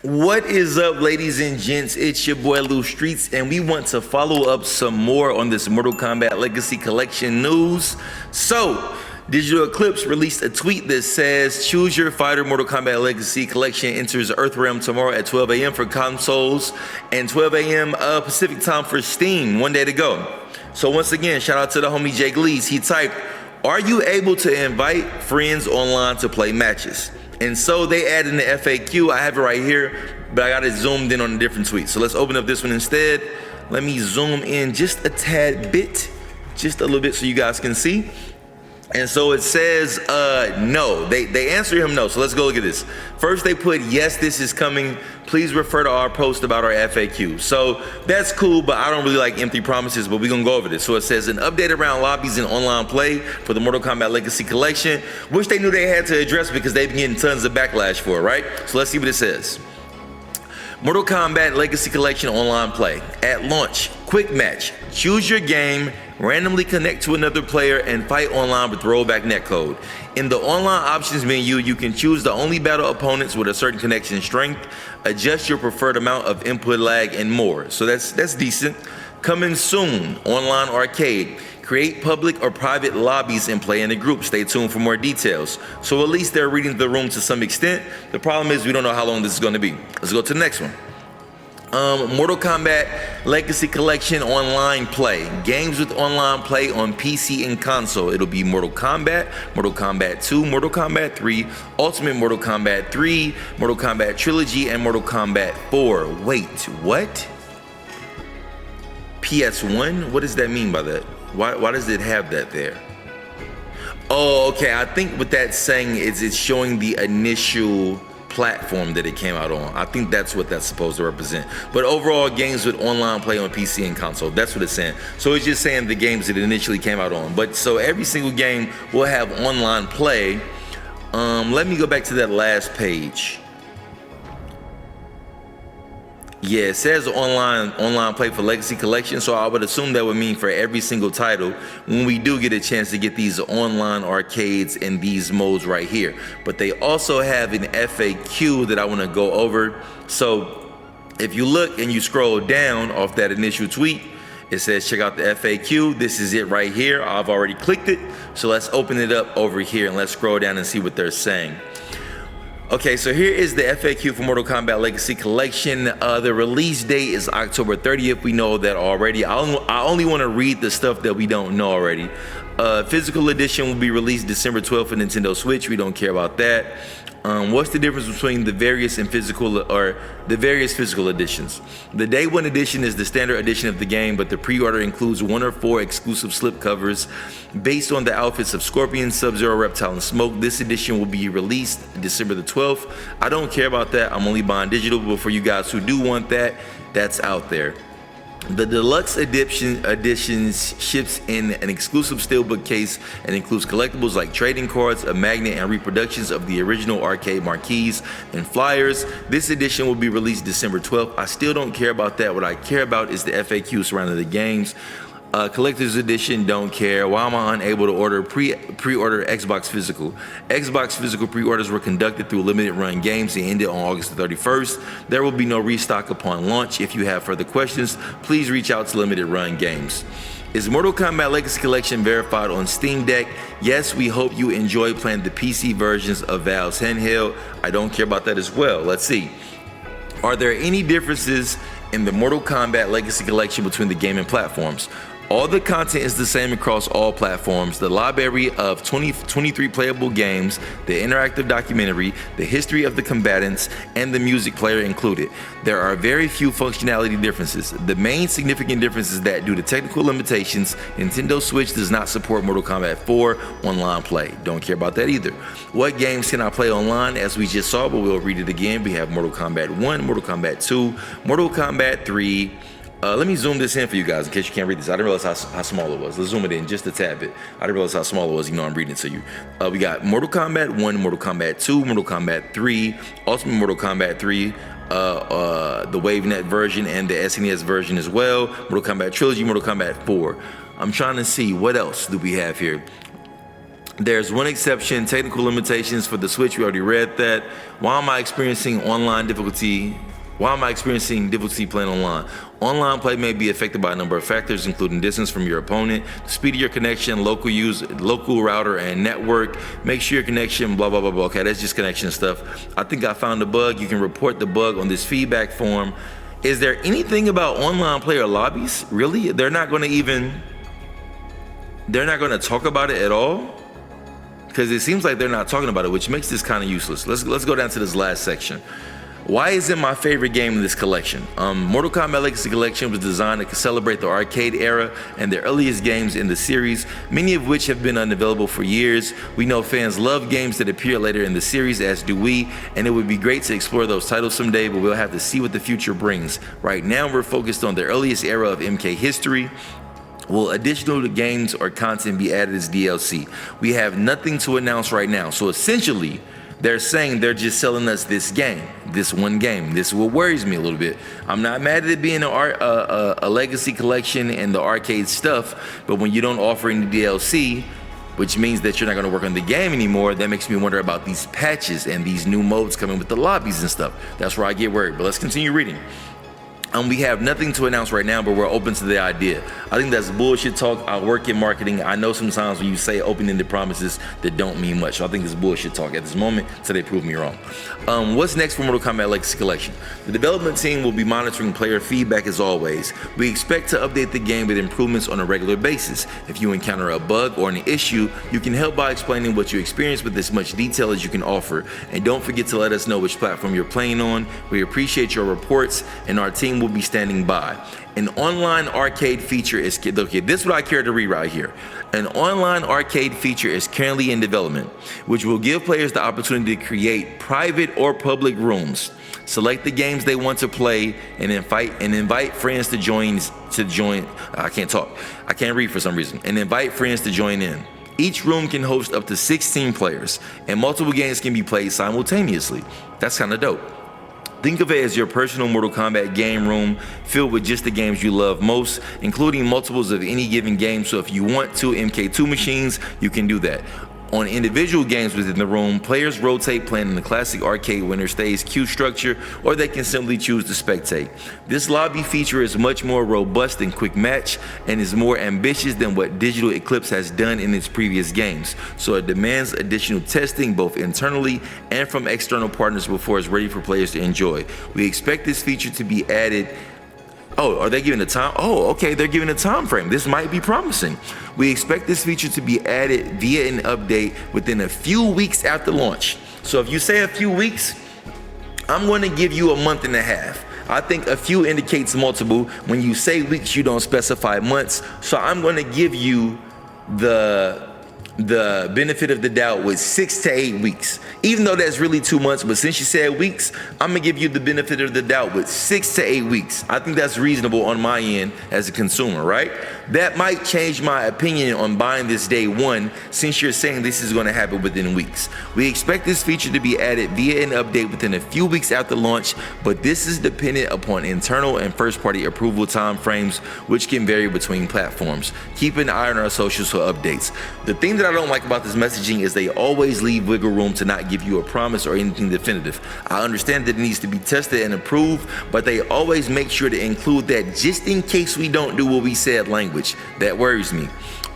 What is up, ladies and gents? It's your boy Lou Streets, and we want to follow up some more on this Mortal Kombat Legacy Collection news. So, Digital Eclipse released a tweet that says, choose your fighter. Mortal Kombat Legacy Collection enters Earthrealm tomorrow at 12 a.m. for consoles and 12 a.m. Pacific time for Steam. 1 day to go. So once again, shout out to the homie Jake Lees. He typed, are you able to invite friends online to play matches? And so they added in the FAQ. I have it right here, but I got it zoomed in on a different tweet. So let's open up this one instead. Let me zoom in just a tad bit, just a little bit so you guys can see. And so it says no. They answer him no. So let's go look at this. First they put, yes, this is coming. Please refer to our post about our FAQ. So that's cool, but I don't really like empty promises, but we're gonna go over this. So it says an update around lobbies and online play for the Mortal Kombat Legacy Collection, which they knew they had to address because they've been getting tons of backlash for it, right? So let's see what it says. Mortal Kombat Legacy Collection online play. At launch, quick match. Choose your game, randomly connect to another player, and fight online with rollback netcode. In the online options menu, you can choose to only battle opponents with a certain connection strength, adjust your preferred amount of input lag, and more. So that's decent. Coming soon, online arcade. Create public or private lobbies and play in a group. Stay tuned for more details. So at least they're reading the room to some extent. The problem is we don't know how long this is going to be. Let's go to the next one. Mortal Kombat Legacy Collection online play. Games with online play on PC and console. It'll be Mortal Kombat, Mortal Kombat 2, Mortal Kombat 3, Ultimate Mortal Kombat 3, Mortal Kombat Trilogy, and Mortal Kombat 4. Wait, what? PS1? What does that mean by that? Why does it have that there? Oh, okay. I think what that's saying is it's showing the initial platform that it came out on. I think that's what that's supposed to represent. But overall, games with online play on PC and console. That's what it's saying. So it's just saying the games that it initially came out on. But so every single game will have online play. Let me go back to that last page. Yeah, it says online play for Legacy Collection, so I would assume that would mean for every single title when we do get a chance to get these online arcades in these modes right here. But they also have an FAQ that I want to go over. So if you look and you scroll down off that initial tweet, it says check out the FAQ. This is it right here. I've already clicked it. So let's open it up over here and let's scroll down and see what they're saying. Okay, so here is the FAQ for Mortal Kombat Legacy Collection. The release date is October 30th. We know that already. I only want to read the stuff that we don't know already. Physical edition will be released December 12th for Nintendo Switch. We don't care about that. What's the difference between the various physical editions? The Day 1 edition is the standard edition of the game, but the pre-order includes 1 or 4 exclusive slip covers based on the outfits of Scorpion, Sub-Zero, Reptile, and Smoke. This edition will be released December the 12th. I don't care about that. I'm only buying digital, but for you guys who do want that, that's out there. The deluxe editions ships in an exclusive steelbook case and includes collectibles like trading cards, a magnet, and reproductions of the original arcade marquees and flyers. This edition will be released December 12th. I still don't care about that. What I care about is the FAQ surrounding the games. Collector's edition, don't care. Why am I unable to order pre-order Xbox Physical? Xbox Physical pre-orders were conducted through limited run games. They ended on August the 31st. There will be no restock upon launch. If you have further questions, please reach out to Limited Run Games. Is Mortal Kombat Legacy Collection verified on Steam Deck? Yes, we hope you enjoy playing the PC versions of Valve's handheld. I don't care about that as well. Let's see. Are there any differences in the Mortal Kombat Legacy Collection between the game and platforms? All the content is the same across all platforms. The library of 23 playable games, the interactive documentary, the history of the combatants, and the music player included. There are very few functionality differences. The main significant difference is that due to technical limitations, Nintendo Switch does not support Mortal Kombat 4 online play. Don't care about that either. What games can I play online? As we just saw, but we'll read it again. We have Mortal Kombat 1, Mortal Kombat 2, Mortal Kombat 3, let me zoom this in for you guys in case you can't read this. I didn't realize how small it was. Let's zoom it in just a tad bit. I didn't realize how small it was. You know, I'm reading it to you. We got Mortal Kombat 1, Mortal Kombat 2, Mortal Kombat 3, Ultimate Mortal Kombat 3, the WaveNet version and the SNES version as well. Mortal Kombat Trilogy, Mortal Kombat 4. I'm trying to see what else do we have here. There's one exception, technical limitations for the Switch. We already read that. Why am I experiencing difficulty playing online? Online play may be affected by a number of factors, including distance from your opponent, the speed of your connection, local router and network. Make sure your connection, blah, blah, blah, blah. Okay, that's just connection stuff. I think I found a bug. You can report the bug on this feedback form. Is there anything about online player lobbies? Really? They're not gonna talk about it at all? Because it seems like they're not talking about it, which makes this kind of useless. Let's go down to this last section. Why is it my favorite game in this collection? Mortal Kombat Legacy Collection was designed to celebrate the arcade era and the earliest games in the series, many of which have been unavailable for years. We know fans love games that appear later in the series, as do we, and it would be great to explore those titles someday, but we'll have to see what the future brings. Right now, we're focused on the earliest era of MK history. Will additional games or content be added as DLC? We have nothing to announce right now, so essentially, they're saying they're just selling us this game, this one game. This is what worries me a little bit. I'm not mad at it being a legacy collection and the arcade stuff, but when you don't offer any DLC, which means that you're not going to work on the game anymore, that makes me wonder about these patches and these new modes coming with the lobbies and stuff. That's where I get worried, but let's continue reading. We have nothing to announce right now, but we're open to the idea. I think that's bullshit talk. I work in marketing. I know sometimes when you say open-ended promises that don't mean much. So I think it's bullshit talk at this moment, so they prove me wrong. What's next for Mortal Kombat Legacy Collection? The development team will be monitoring player feedback as always. We expect to update the game with improvements on a regular basis. If you encounter a bug or an issue, you can help by explaining what you experienced with as much detail as you can offer. And don't forget to let us know which platform you're playing on. We appreciate your reports, and our team will be standing by. An online arcade feature is, okay, this is what I care to read right here. An online arcade feature is currently in development, which will give players the opportunity to create private or public rooms, select the games they want to play, and invite friends to join. I can't read for some reason. And invite friends to join in. Each room can host up to 16 players, and multiple games can be played simultaneously. That's kind of dope. Think of it as your personal Mortal Kombat game room filled with just the games you love most, including multiples of any given game. So if you want 2 MK2 machines, you can do that. On individual games within the room, players rotate playing in the classic arcade winner stays queue structure, or they can simply choose to spectate. This lobby feature is much more robust than Quick Match and is more ambitious than what Digital Eclipse has done in its previous games. So it demands additional testing both internally and from external partners before it's ready for players to enjoy. We expect this feature to be added. Oh, are they giving a time? Oh, okay, they're giving a time frame. This might be promising. We expect this feature to be added via an update within a few weeks after launch. So if you say a few weeks, I'm going to give you a month and a half. I think a few indicates multiple. When you say weeks, you don't specify months. So I'm going to give you the benefit of the doubt with 6 to 8 weeks, even though that's really 2 months. But since you said weeks, I'm gonna give you the benefit of the doubt with 6 to 8 weeks. I think that's reasonable on my end as a consumer, right? That might change my opinion on buying this day one, since you're saying this is going to happen within weeks. We expect this feature to be added via an update within a few weeks after launch, but this is dependent upon internal and first-party approval time frames, which can vary between platforms. Keep an eye on our socials for updates. The thing that I don't like about this messaging is they always leave wiggle room to not give you a promise or anything definitive. I understand that it needs to be tested and approved, but they always make sure to include that just in case we don't do what we said language. That worries me.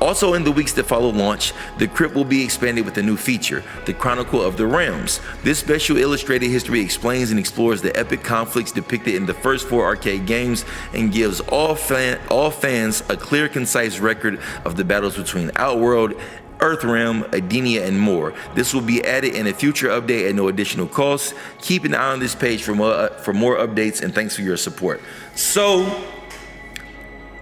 Also, in the weeks that follow launch, the crypt will be expanded with a new feature, the Chronicle of the Realms. This special illustrated history explains and explores the epic conflicts depicted in the first 4 arcade games and gives all fans a clear, concise record of the battles between Outworld, Earthrealm, Edenia, and more. This will be added in a future update at no additional cost. Keep an eye on this page for more updates, and thanks for your support. So,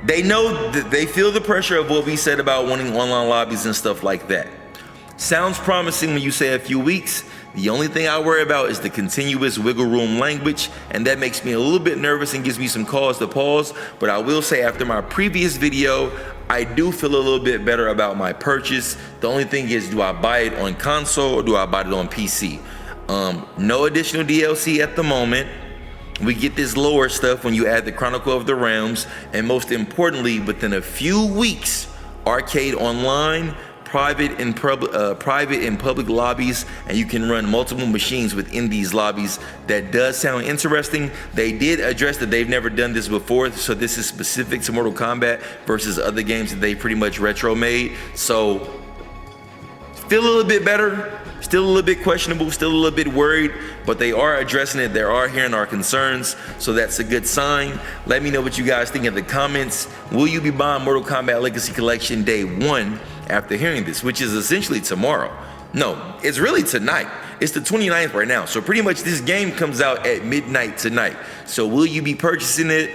they know that they feel the pressure of what we said about wanting online lobbies and stuff like that. Sounds promising when you say a few weeks. The only thing I worry about is the continuous wiggle room language, and that makes me a little bit nervous and gives me some cause to pause. But I will say, after my previous video, I do feel a little bit better about my purchase. The only thing is, do I buy it on console or do I buy it on PC? No additional DLC at the moment. We get this lower stuff when you add the Chronicle of the Realms, and most importantly, within a few weeks, Arcade Online, private and public lobbies, and you can run multiple machines within these lobbies. That does sound interesting. They did address that they've never done this before, so this is specific to Mortal Kombat versus other games that they pretty much retro made. So feel a little bit better. Still a little bit questionable, still a little bit worried, but they are addressing it. They are hearing our concerns, so that's a good sign. Let me know what you guys think in the comments. Will you be buying Mortal Kombat Legacy Collection Day 1 after hearing this, which is essentially tomorrow? No, it's really tonight. It's the 29th right now, so pretty much this game comes out at midnight tonight. So will you be purchasing it?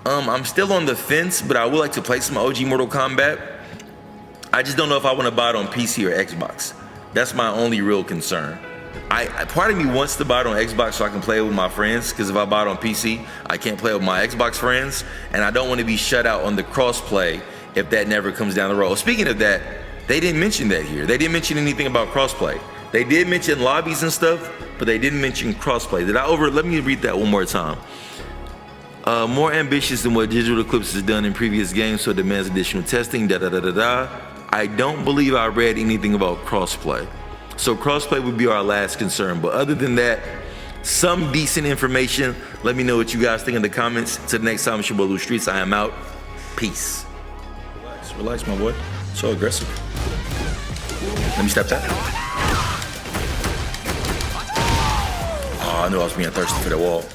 I'm still on the fence, but I would like to play some OG Mortal Kombat. I just don't know if I want to buy it on PC or Xbox. That's my only real concern. Part of me wants to buy it on Xbox so I can play it with my friends, because if I buy it on PC, I can't play it with my Xbox friends, and I don't want to be shut out on the crossplay if that never comes down the road. Speaking of that, they didn't mention that here. They didn't mention anything about crossplay. They did mention lobbies and stuff, but they didn't mention crossplay. Let me read that one more time. More ambitious than what Digital Eclipse has done in previous games, so it demands additional testing, I don't believe I read anything about crossplay. So crossplay would be our last concern. But other than that, some decent information. Let me know what you guys think in the comments. Till the next time, it's your boy Lou Streets. I am out. Peace. Relax, my boy. So aggressive. Let me step that. Oh, I knew I was being thirsty for that wall.